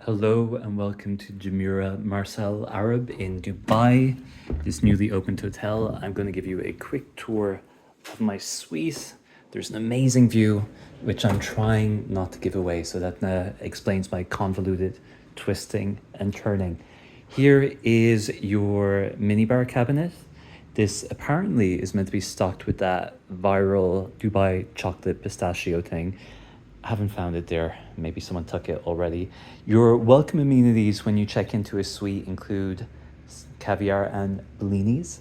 Hello and welcome to Jumeirah Marsa Al Arab in Dubai, this newly opened hotel. I'm going to give you a quick tour of my suite. There's an amazing view, which I'm trying not to give away, so that explains my convoluted twisting and turning. Here is your minibar cabinet. This apparently is meant to be stocked with that viral Dubai chocolate pistachio thing. I haven't found it there. Maybe someone took it already. Your welcome amenities when you check into a suite include caviar and bellinis,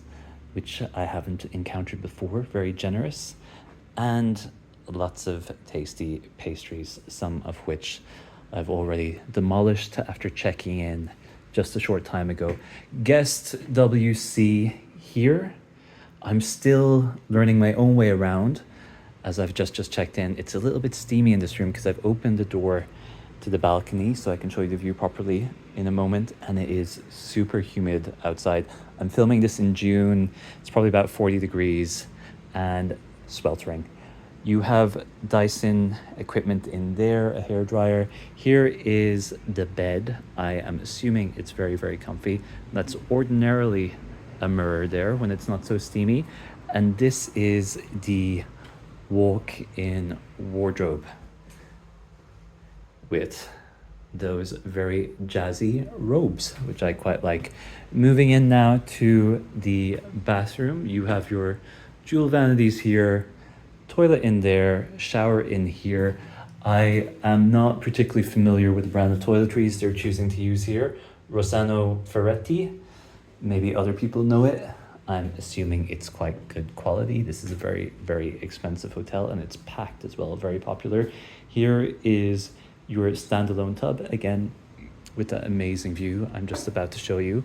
which I haven't encountered before. Very generous. And lots of tasty pastries, some of which I've already demolished after checking in just a short time ago. Guest WC here. I'm still learning my own way around. As I've just checked in, it's a little bit steamy in this room because I've opened the door to the balcony so I can show you the view properly in a moment, and it is super humid outside. I'm filming this in June. It's probably about 40 degrees and sweltering. You have Dyson equipment in there, a hairdryer. Here is the bed. I am assuming it's very, very comfy. That's ordinarily a mirror there when it's not so steamy. And this is the walk-in wardrobe with those very jazzy robes, which I quite like. Moving in now to the bathroom, you have your jewel vanities here, toilet in there, shower in here. I am not particularly familiar with the brand of toiletries they're choosing to use here. Rossano Ferretti, maybe other people know it. I'm assuming it's quite good quality. This is a very, very expensive hotel and it's packed as well, very popular. Here is your standalone tub, again, with that amazing view I'm just about to show you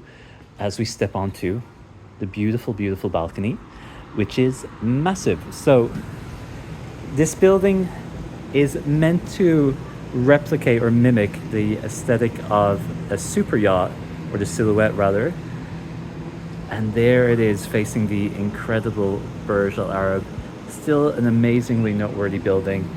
as we step onto the beautiful, beautiful balcony, which is massive. So this building is meant to replicate or mimic the aesthetic of a super yacht, or the silhouette rather. And there it is, facing the incredible Burj Al Arab. Still an amazingly noteworthy building.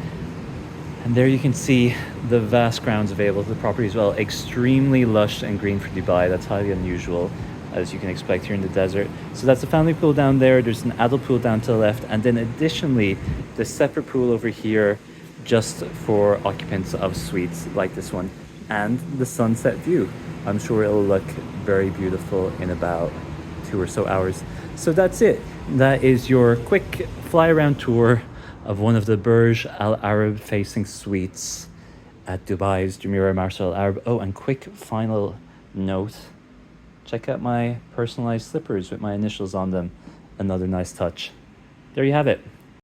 And there you can see the vast grounds available to the property as well. Extremely lush and green for Dubai. That's highly unusual, as you can expect here in the desert. So that's the family pool down there. There's an adult pool down to the left. And then additionally, the separate pool over here, just for occupants of suites like this one. And the sunset view. I'm sure it'll look very beautiful in about 2 or so hours. So that's it. That is your quick fly around tour of one of the Burj Al Arab facing suites at Dubai's Jumeirah Marsa Al Arab. Oh, and quick final note. Check out my personalized slippers with my initials on them. Another nice touch. There you have it.